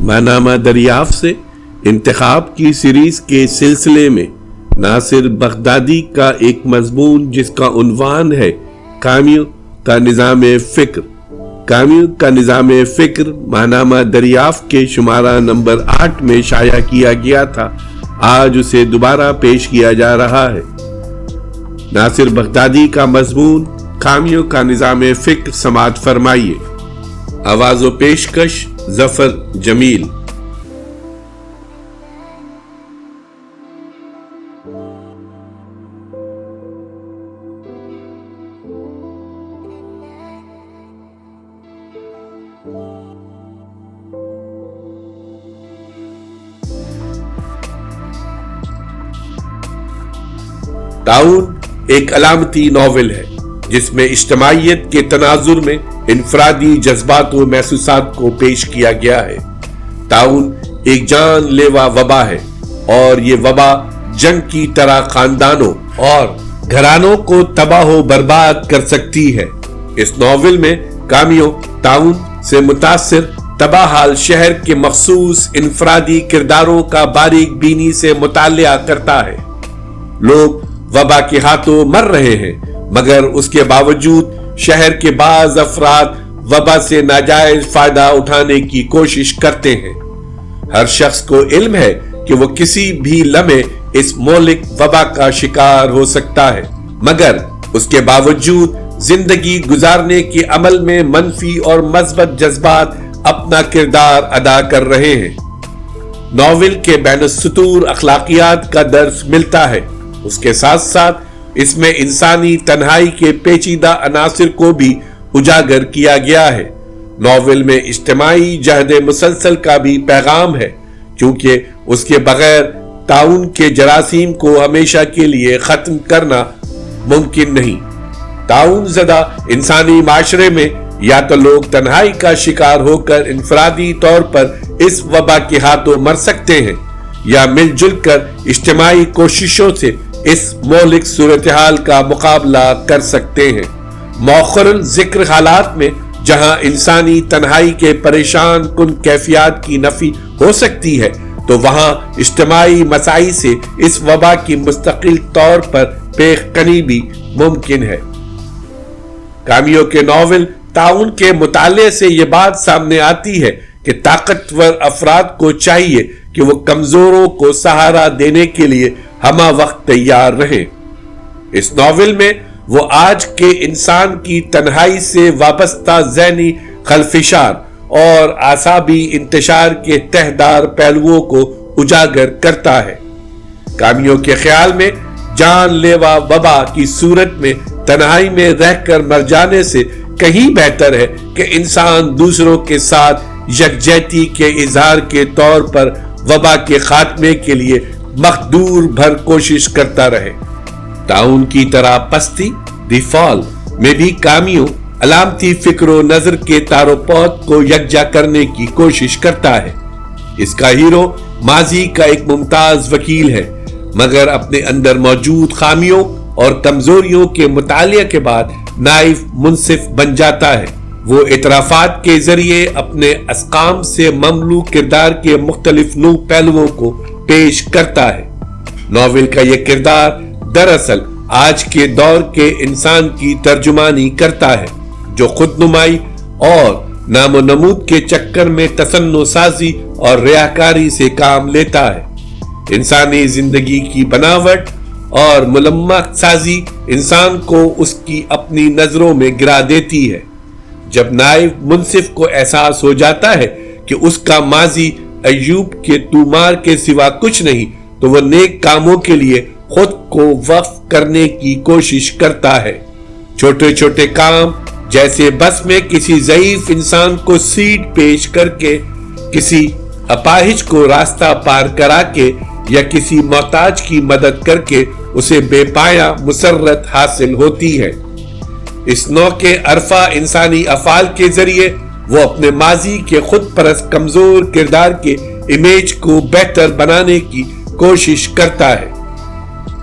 ماہنامہ دریافت سے انتخاب کی سیریز کے سلسلے میں ناصر بغدادی کا ایک مضمون جس کا عنوان ہے کامیوں کا نظام فکر۔ کامیوں کا نظام فکر ماہنامہ دریافت کے شمارہ نمبر 8 میں شائع کیا گیا تھا، آج اسے دوبارہ پیش کیا جا رہا ہے۔ ناصر بغدادی کا مضمون کامیوں کا نظام فکر سماعت فرمائیے۔ آواز و پیشکش ظفر جمیل۔ طاعون ایک علامتی ناول ہے جس میں اجتماعیت کے تناظر میں انفرادی جذبات و محسوسات کو پیش کیا گیا ہے۔ طاعون ایک جان لیوا وبا ہے اور یہ وبا جنگ کی طرح خاندانوں اور گھرانوں کو تباہ و برباد کر سکتی ہے۔ اس ناول میں کامیوں طاعون سے متاثر تباہ حال شہر کے مخصوص انفرادی کرداروں کا باریک بینی سے مطالعہ کرتا ہے۔ لوگ وبا کے ہاتھوں مر رہے ہیں، مگر اس کے باوجود شہر کے بعض افراد وبا سے ناجائز فائدہ اٹھانے کی کوشش کرتے ہیں۔ ہر شخص کو علم ہے کہ وہ کسی بھی لمحے اس مہلک وبا کا شکار ہو سکتا ہے، مگر اس کے باوجود زندگی گزارنے کے عمل میں منفی اور مثبت جذبات اپنا کردار ادا کر رہے ہیں۔ ناول کے بین السطور اخلاقیات کا درس ملتا ہے، اس کے ساتھ ساتھ اس میں انسانی تنہائی کے پیچیدہ عناصر کو بھی اجاگر کیا گیا ہے۔ ناول میں اجتماعی جہد مسلسل کا بھی پیغام ہے، کیونکہ اس کے بغیر طاعون کے جراثیم کو ہمیشہ کے لیے ختم کرنا ممکن نہیں۔ طاعون زدہ انسانی معاشرے میں یا تو لوگ تنہائی کا شکار ہو کر انفرادی طور پر اس وبا کے ہاتھوں مر سکتے ہیں، یا مل جل کر اجتماعی کوششوں سے اس مہلک صورتحال کا مقابلہ کر سکتے ہیں۔ مؤخر الذکر حالات میں جہاں انسانی تنہائی کے پریشان کن کیفیات کی نفی ہو سکتی ہے، تو وہاں اجتماعی مساعی سے اس وبا کی مستقل طور پر پیش کنی بھی ممکن ہے۔ کامیوں کے ناول طاعون کے مطالعے سے یہ بات سامنے آتی ہے کہ طاقتور افراد کو چاہیے کہ وہ کمزوروں کو سہارا دینے کے لیے ہمہ وقت تیار رہیں۔ اس ناول میں وہ آج کے انسان کی تنہائی سے وابستہ ذہنی خلفشار اور اعصابی انتشار کے تہدار پہلوؤں کو اجاگر کرتا ہے۔ کامیوں کے خیال میں جان لیوا وبا کی صورت میں تنہائی میں رہ کر مر جانے سے کہیں بہتر ہے کہ انسان دوسروں کے ساتھ یکجہتی کے اظہار کے طور پر وبا کے خاتمے کے لیے مقدور بھر کوشش کرتا رہے۔ طاعون کی طرح پستی دی فال میں بھی کامیوں علامتی فکر و نظر کے تار و پود کو یکجا کرنے کی کوشش کرتا ہے۔ اس کا ہیرو ماضی کا ایک ممتاز وکیل ہے، مگر اپنے اندر موجود خامیوں اور کمزوریوں کے مطالعے کے بعد نائب منصف بن جاتا ہے۔ وہ اعترافات کے ذریعے اپنے اسقام سے مملو کردار کے مختلف نوع پہلوؤں کو پیش کرتا ہے۔ ناول کا یہ کردار دراصل آج کے دور کے انسان کی ترجمانی کرتا ہے، جو خود نمائی اور نام و نمود کے چکر میں تصنع سازی اور ریاکاری سے کام لیتا ہے۔ انسانی زندگی کی بناوٹ اور ملمہ سازی انسان کو اس کی اپنی نظروں میں گرا دیتی ہے۔ جب نائب منصف کو احساس ہو جاتا ہے کہ اس کا ماضی ایوب کے تومار کے سوا کچھ نہیں، تو وہ نیک کاموں کے لیے خود کو وقف کرنے کی کوشش کرتا ہے۔ چھوٹے چھوٹے کام جیسے بس میں کسی ضعیف انسان کو سیٹ پیش کر کے، کسی اپاہج کو راستہ پار کرا کے، یا کسی محتاج کی مدد کر کے اسے بے پایا مسرت حاصل ہوتی ہے۔ اس نوع کے عرفہ انسانی افعال کے ذریعے وہ اپنے ماضی کے خود پرست کمزور کردار کے امیج کو بہتر بنانے کی کوشش کرتا ہے،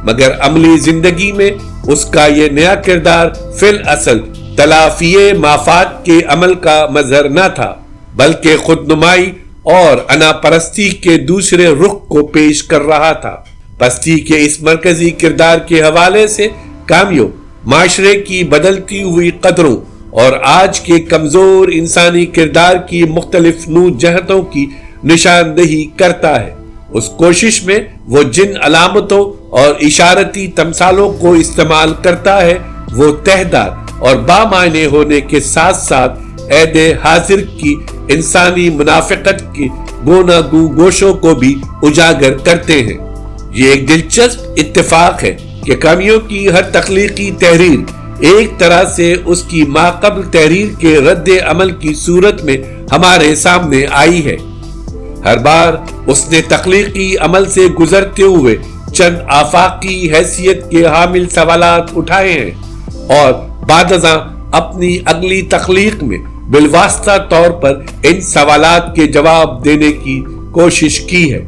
مگر عملی زندگی میں اس کا یہ نیا کردار فی الاصل تلافی مافات کے عمل کا مظہر نہ تھا، بلکہ خود نمائی اور انا پرستی کے دوسرے رخ کو پیش کر رہا تھا۔ پستی کے اس مرکزی کردار کے حوالے سے کامیو معاشرے کی بدلتی ہوئی قدروں اور آج کے کمزور انسانی کردار کی مختلف نو جہتوں کی نشاندہی کرتا ہے۔ اس کوشش میں وہ جن علامتوں اور اشارتی تمثالوں کو استعمال کرتا ہے وہ تہدار اور بامعنی ہونے کے ساتھ ساتھ عہد حاضر کی انسانی منافقت کے گوناگو گوشوں کو بھی اجاگر کرتے ہیں۔ یہ ایک دلچسپ اتفاق ہے کہ کامیو کی ہر تخلیقی تحریر ایک طرح سے اس کی ماقبل تحریر کے رد عمل کی صورت میں ہمارے سامنے آئی ہے۔ ہر بار اس نے تخلیقی عمل سے گزرتے ہوئے چند آفاقی حیثیت کے حامل سوالات اٹھائے ہیں اور بعد ازاں اپنی اگلی تخلیق میں بالواسطہ طور پر ان سوالات کے جواب دینے کی کوشش کی ہے۔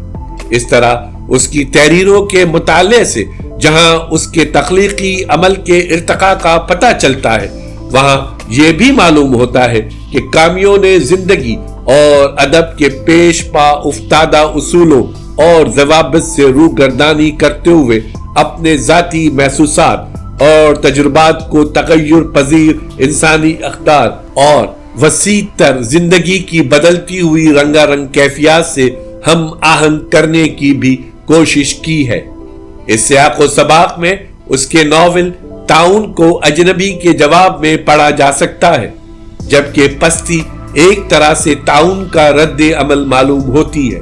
اس طرح اس کی تحریروں کے مطالعے سے جہاں اس کے تخلیقی عمل کے ارتقاء کا پتہ چلتا ہے وہاں یہ بھی معلوم ہوتا ہے کہ کامیو نے زندگی اور ادب کے پیش پا افتادہ اصولوں اور ضوابط سے روگردانی کرتے ہوئے اپنے ذاتی محسوسات اور تجربات کو تغیر پذیر انسانی اقدار اور وسیع تر زندگی کی بدلتی ہوئی رنگا رنگ کیفیات سے ہم آہنگ کرنے کی بھی کوشش کی ہے۔ اس سیاق و سباق میں اس کے ناول تعاون کو اجنبی کے جواب میں پڑھا جا سکتا ہے، جبکہ پستی ایک طرح سے تعاون کا رد عمل معلوم ہوتی ہے۔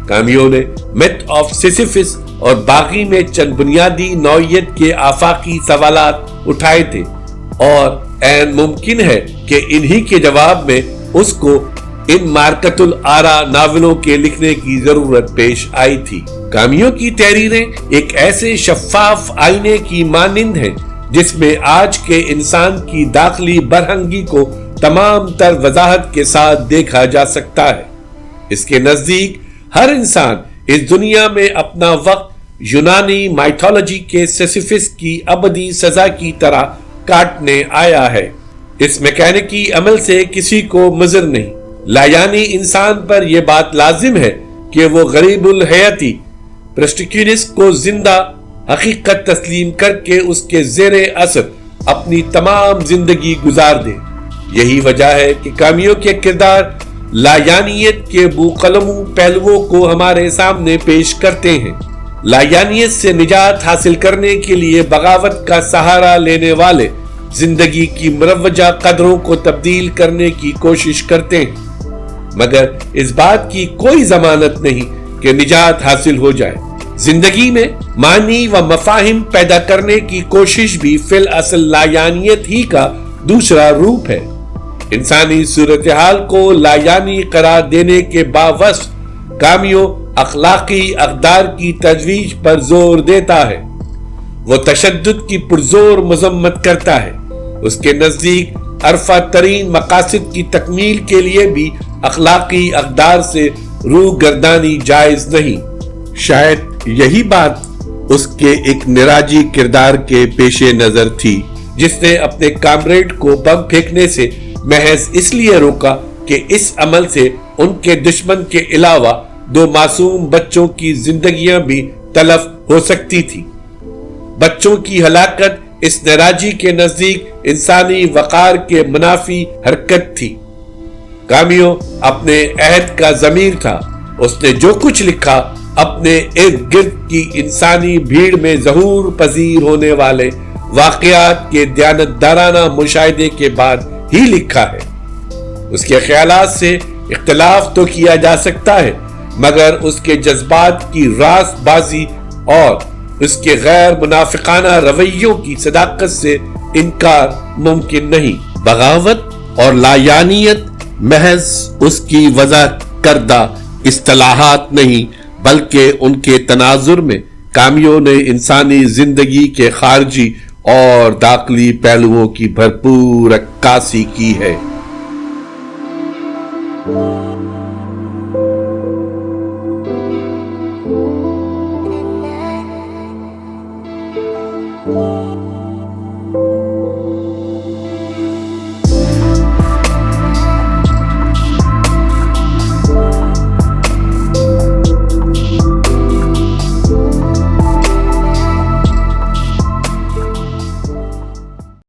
کامیو نے میتھ آف سیسیفس اور باقی میں چند بنیادی نوعیت کے آفاقی سوالات اٹھائے تھے اور عین ممکن ہے کہ انہی کے جواب میں اس کو ان مارکت الآرا ناولوں کے لکھنے کی ضرورت پیش آئی تھی۔ کامیو کی تحریریں ایک ایسے شفاف آئینے کی مانند ہیں جس میں آج کے انسان کی داخلی برہنگی کو تمام تر وضاحت کے ساتھ دیکھا جا سکتا ہے۔ اس کے نزدیک ہر انسان اس دنیا میں اپنا وقت یونانی مائتھولوجی کے سیسیفس کی ابدی سزا کی طرح کاٹنے آیا ہے۔ اس میکینکی عمل سے کسی کو مضر نہیں، لایانی انسان پر یہ بات لازم ہے کہ وہ غریب الحیاتی پرسٹیکینس کو زندہ حقیقت تسلیم کر کے اس کے زیر اثر اپنی تمام زندگی گزار دے۔ یہی وجہ ہے کہ کامیو کے کردار لایانیت کے بوقلموں پہلوؤں کو ہمارے سامنے پیش کرتے ہیں۔ لایانیت سے نجات حاصل کرنے کے لیے بغاوت کا سہارا لینے والے زندگی کی مروجہ قدروں کو تبدیل کرنے کی کوشش کرتے ہیں، مگر اس بات کی کوئی ضمانت نہیں کہ نجات حاصل ہو جائے۔ زندگی میں معنی و مفاہیم پیدا کرنے کی کوشش بھی فی الاصل لایانیت ہی کا دوسرا روپ ہے۔ انسانی صورتحال کو لایانی قرار دینے کے باوصف کامیو اخلاقی اقدار کی تجویز پر زور دیتا ہے۔ وہ تشدد کی پرزور مذمت کرتا ہے۔ اس کے نزدیک عرفہ ترین مقاصد کی تکمیل کے لیے بھی اخلاقی اقدار سے روح گردانی جائز نہیں۔ شاید یہی بات اس کے ایک نراجی کردار کے پیش نظر تھی جس نے اپنے کامریڈ کو بم پھینکنے سے محض اس لیے روکا کہ اس عمل سے ان کے دشمن کے علاوہ 2 معصوم بچوں کی زندگیاں بھی تلف ہو سکتی تھی۔ بچوں کی ہلاکت اس نراجی کے نزدیک انسانی وقار کے منافی حرکت تھی۔ کامیو اپنے عہد کا ضمیر تھا۔ اس نے جو کچھ لکھا اپنے ارد گرد کی انسانی بھیڑ میں ظہور پذیر ہونے والے واقعات کے دیانتدارانہ مشاہدے کے بعد ہی لکھا ہے۔ اس کے خیالات سے اختلاف تو کیا جا سکتا ہے، مگر اس کے جذبات کی راست بازی اور اس کے غیر منافقانہ رویوں کی صداقت سے انکار ممکن نہیں۔ بغاوت اور لایانیت محض اس کی وضع کردہ اصطلاحات نہیں بلکہ ان کے تناظر میں کامیو نے انسانی زندگی کے خارجی اور داخلی پہلوؤں کی بھرپور عکاسی کی ہے۔